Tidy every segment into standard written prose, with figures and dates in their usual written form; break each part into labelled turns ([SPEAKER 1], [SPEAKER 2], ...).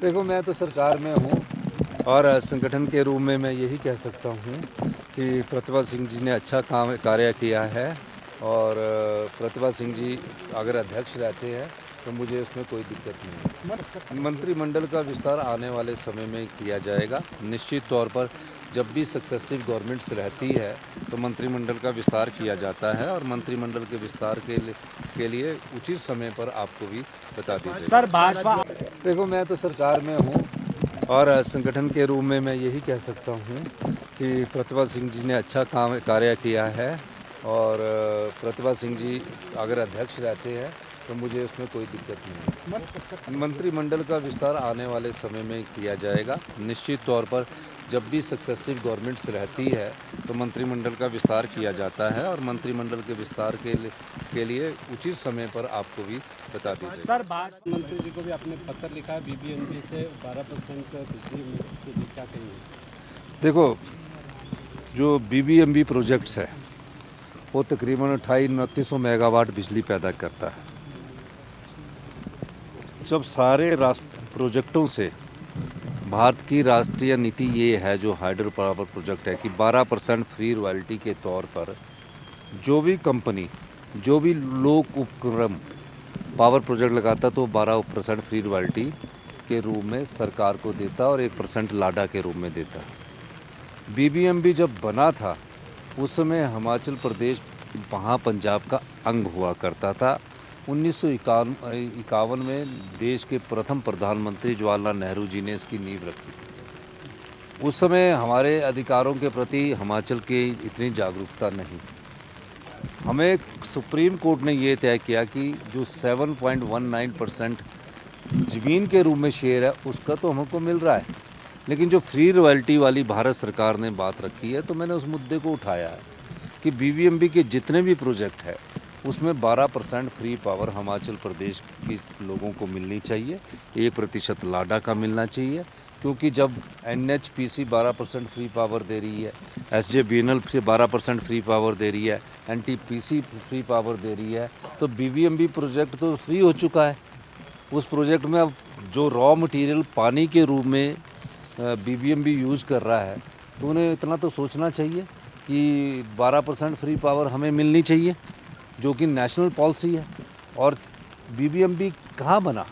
[SPEAKER 1] देखो, मैं तो सरकार में हूँ और संगठन के रूप में मैं यही कह सकता हूँ कि प्रतिभा सिंह जी ने अच्छा काम कार्य किया है। और प्रतिभा सिंह जी अगर अध्यक्ष रहते हैं तो मुझे उसमें कोई दिक्कत नहीं है। मंत्रिमंडल का विस्तार आने वाले समय में किया जाएगा। निश्चित तौर पर जब भी सक्सेसिव गवर्नमेंट्स रहती है तो मंत्रिमंडल का विस्तार किया जाता है और मंत्रिमंडल के विस्तार के लिए उचित समय पर आपको भी बता दी जाएगी।
[SPEAKER 2] सर भाजपा
[SPEAKER 1] देखो, मैं तो सरकार में हूँ और संगठन के रूप में मैं यही कह सकता हूँ कि प्रतिभा सिंह जी ने अच्छा काम कार्य किया है। और प्रतिभा सिंह जी अगर अध्यक्ष रहते हैं तो मुझे उसमें कोई दिक्कत नहीं है। मंत्रिमंडल का विस्तार आने वाले समय में किया जाएगा। निश्चित तौर पर जब भी सक्सेसिव गवर्नमेंट्स रहती है तो मंत्रिमंडल का विस्तार किया जाता है और मंत्रिमंडल के विस्तार के लिए उचित समय पर आपको भी बता दी जाएगी।
[SPEAKER 2] सर भाजपा
[SPEAKER 3] मंत्री जी को भी आपने पत्र लिखा है बीबीएमबी से 12% बिजली के लिए, क्या कहेंगे?
[SPEAKER 1] देखो, जो बीबीएमबी प्रोजेक्ट्स है वो तकरीबन 2800-2900 मेगावाट बिजली पैदा करता है। जब सारे राष्ट्र प्रोजेक्टों से भारत की राष्ट्रीय नीति ये है, जो हाइड्रो पावर प्रोजेक्ट है, कि 12% फ्री रॉयल्टी के तौर पर जो भी कंपनी, जो भी लोक उपक्रम पावर प्रोजेक्ट लगाता तो 12% फ्री रॉयल्टी के रूप में सरकार को देता और 1% लाडा के रूप में देता। बीबीएमबी जब बना था उस समय हिमाचल प्रदेश वहाँ पंजाब का अंग हुआ करता था। 1951 में देश के प्रथम प्रधानमंत्री जवाहरलाल नेहरू जी ने इसकी नींव रखी थी। उस समय हमारे अधिकारों के प्रति हिमाचल की इतनी जागरूकता नहीं। हमें सुप्रीम कोर्ट ने ये तय किया कि जो 7.19% ज़मीन के रूप में शेयर है उसका तो हमको मिल रहा है, लेकिन जो फ्री रॉयल्टी वाली भारत सरकार ने बात रखी है तो मैंने उस मुद्दे को उठाया है कि बीबीएमबी के जितने भी प्रोजेक्ट है उसमें 12% फ्री पावर हिमाचल प्रदेश के लोगों को मिलनी चाहिए, 1% लाडा का मिलना चाहिए। क्योंकि जब एनएचपीसी 12% फ्री पावर दे रही है, एसजेबीएनएल से 12% फ्री पावर दे रही है, एनटीपीसी फ्री पावर दे रही है, तो बीबीएमबी प्रोजेक्ट तो फ्री हो चुका है। उस प्रोजेक्ट में अब जो रॉ मटेरियल पानी के रूप में बीबीएमबी यूज़ कर रहा है तो उन्हें इतना तो सोचना चाहिए कि 12% फ्री पावर हमें मिलनी चाहिए, जो कि नेशनल पॉलिसी है। और बीबीएमबी कहाँ बना?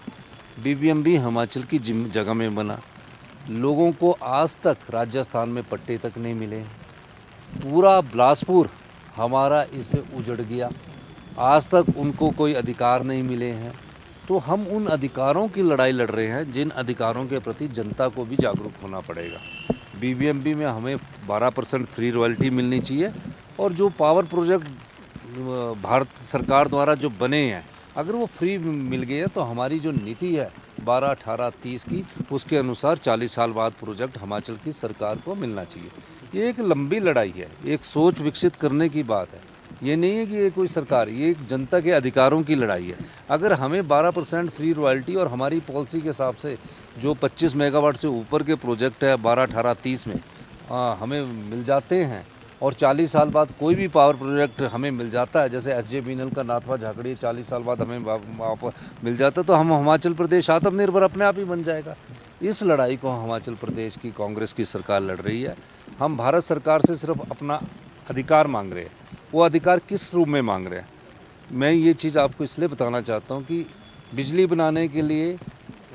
[SPEAKER 1] बीबीएमबी हिमाचल की जगह में बना। लोगों को आज तक राजस्थान में पट्टे तक नहीं मिले। पूरा बिलासपुर हमारा इससे उजड़ गया, आज तक उनको कोई अधिकार नहीं मिले हैं। तो हम उन अधिकारों की लड़ाई लड़ रहे हैं जिन अधिकारों के प्रति जनता को भी जागरूक होना पड़ेगा। बीबीएमबी में हमें 12% फ्री रॉयल्टी मिलनी चाहिए और जो पावर प्रोजेक्ट भारत सरकार द्वारा जो बने हैं अगर वो फ्री मिल गए हैं तो हमारी जो नीति है 12, 18, 30 की, उसके अनुसार 40 साल बाद प्रोजेक्ट हिमाचल की सरकार को मिलना चाहिए। ये एक लंबी लड़ाई है, एक सोच विकसित करने की बात है। ये नहीं है कि ये कोई सरकार, ये एक जनता के अधिकारों की लड़ाई है। अगर हमें 12% फ्री रॉयल्टी और हमारी पॉलिसी के हिसाब से जो 25 मेगावाट से ऊपर के प्रोजेक्ट है 12, 18, 30 में हमें मिल जाते हैं और 40 साल बाद कोई भी पावर प्रोजेक्ट हमें मिल जाता है, जैसे एसजेबीएनएल का नाथवा झाकड़ी 40 साल बाद हमें मिल जाता, तो हम हिमाचल प्रदेश आत्मनिर्भर अपने आप ही बन जाएगा। इस लड़ाई को हिमाचल प्रदेश की कांग्रेस की सरकार लड़ रही है। हम भारत सरकार से सिर्फ अपना अधिकार मांग रहे हैं। वो अधिकार किस रूप में मांग रहे हैं? मैं ये चीज़ आपको इसलिए बताना चाहता हूँ कि बिजली बनाने के लिए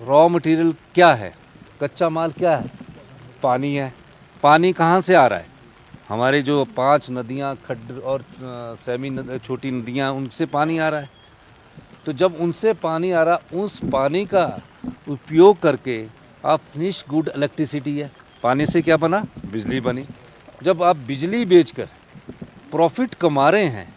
[SPEAKER 1] रॉ मटेरियल क्या है, कच्चा माल क्या है? पानी है। पानी कहाँ से आ रहा है? हमारे जो 5 नदियाँ, खड्ड और छोटी नदियाँ, उनसे पानी आ रहा है। तो जब उनसे पानी आ रहा, उस पानी का उपयोग करके आप फिनिश गुड इलेक्ट्रिसिटी है, पानी से क्या बना? बिजली बनी। जब आप बिजली बेचकर प्रॉफिट कमा रहे हैं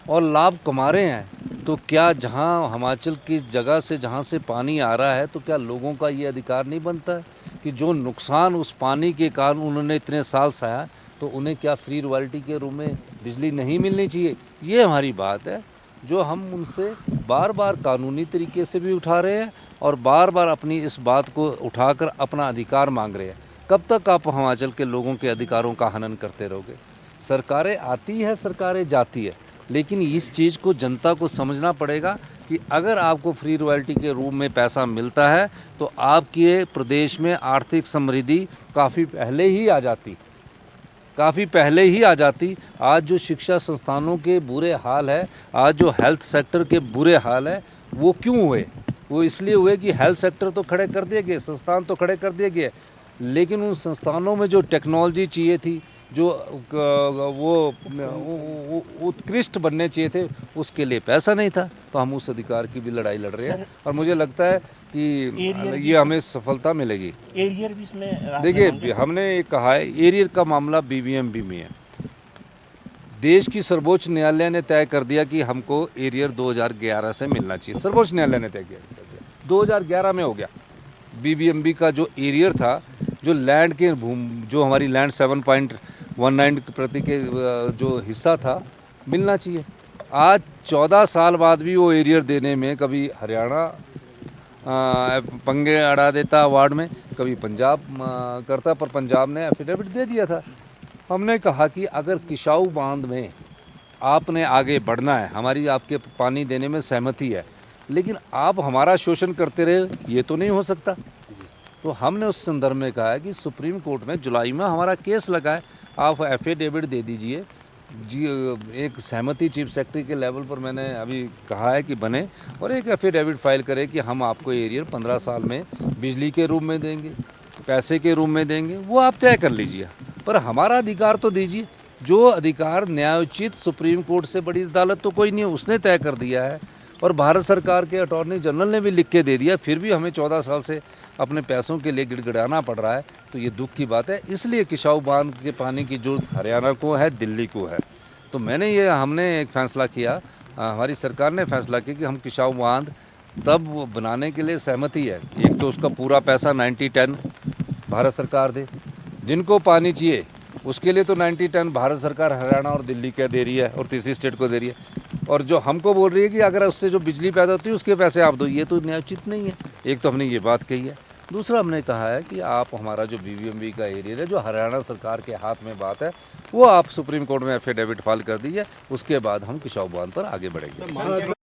[SPEAKER 1] और लाभ कमा रहे हैं तो क्या जहां हिमाचल की जगह से जहां से पानी आ रहा है तो क्या लोगों का ये अधिकार नहीं बनता है कि जो नुकसान उस पानी के कारण उन्होंने इतने साल सहा तो उन्हें क्या फ्री रॉयल्टी के रूप में बिजली नहीं मिलनी चाहिए? ये हमारी बात है जो हम उनसे बार बार कानूनी तरीके से भी उठा रहे हैं और बार बार अपनी इस बात को उठाकर अपना अधिकार मांग रहे हैं। कब तक आप हिमाचल के लोगों के अधिकारों का हनन करते रहोगे? सरकारें आती है, सरकारें जाती है, लेकिन इस चीज़ को जनता को समझना पड़ेगा कि अगर आपको फ्री रॉयल्टी के रूप में पैसा मिलता है तो आपके प्रदेश में आर्थिक समृद्धि काफ़ी पहले ही आ जाती, काफ़ी पहले ही आ जाती। आज जो शिक्षा संस्थानों के बुरे हाल है, आज जो हेल्थ सेक्टर के बुरे हाल है, वो क्यों हुए? वो इसलिए हुए कि हेल्थ सेक्टर तो खड़े कर दिए गए, संस्थान तो खड़े कर दिए गए, लेकिन उन संस्थानों में जो टेक्नोलॉजी चाहिए थी, जो वो उत्कृष्ट बनने चाहिए थे, उसके लिए पैसा नहीं था। तो हम उस अधिकार की भी लड़ाई लड़ रहे हैं और मुझे लगता है कि ये हमें सफलता मिलेगी।
[SPEAKER 2] एरियर भी इसमें
[SPEAKER 1] देखिए, हमने ये कहा है, एरियर का मामला बीबीएमबी में है। देश की सर्वोच्च न्यायालय ने तय कर दिया कि हमको एरियर 2011 से मिलना चाहिए। सर्वोच्च न्यायालय ने तय किया, 2011 में हो गया। बीबीएमबी का जो एरियर था, जो लैंड के जो हमारी लैंड 7.19% के जो हिस्सा था, मिलना चाहिए। आज 14 साल बाद भी वो एरियर देने में कभी हरियाणा पंगे अड़ा देता वार्ड में, कभी पंजाब करता, पर पंजाब ने एफिडेविट दे दिया था। हमने कहा कि अगर किसाऊ बांध में आपने आगे बढ़ना है, हमारी आपके पानी देने में सहमति है, लेकिन आप हमारा शोषण करते रहे, ये तो नहीं हो सकता। तो हमने उस संदर्भ में कहा है कि सुप्रीम कोर्ट में जुलाई में हमारा केस लगा है, आप एफिडेविट दे दीजिए जी। एक सहमति चीफ सेक्रेटरी के लेवल पर मैंने अभी कहा है कि बने और एक एफिडेविट फाइल करें कि हम आपको एरियर 15 साल में बिजली के रूप में देंगे, पैसे के रूप में देंगे, वो आप तय कर लीजिए, पर हमारा अधिकार तो दीजिए। जो अधिकार न्यायोचित सुप्रीम कोर्ट से बड़ी अदालत तो कोई नहीं है, उसने तय कर दिया है और भारत सरकार के अटॉर्नी जनरल ने भी लिख के दे दिया, फिर भी हमें 14 साल से अपने पैसों के लिए गिड़गिड़ाना पड़ रहा है। तो ये दुख की बात है। इसलिए किसाऊ बांध के पानी की जरूरत हरियाणा को है, दिल्ली को है। तो हमने एक फैसला किया, हमारी सरकार ने फैसला किया कि हम किसाऊ बांध तब बनाने के लिए सहमति है। एक तो उसका पूरा पैसा 90-10 भारत सरकार दे, जिनको पानी चाहिए उसके लिए तो 90-10 भारत सरकार हरियाणा और दिल्ली क्या दे रही है और तीसरी स्टेट को दे रही है, और जो हमको बोल रही है कि अगर उससे जो बिजली पैदा होती है उसके पैसे आप दो, ये तो न्यायोचित नहीं है। एक तो हमने ये बात कही है। दूसरा हमने कहा है कि आप हमारा जो बीबीएमबी का एरिया है, जो हरियाणा सरकार के हाथ में बात है, वो आप सुप्रीम कोर्ट में एफिडेविट फाइल कर दीजिए, उसके बाद हम किसाऊ बांध पर आगे बढ़ेंगे।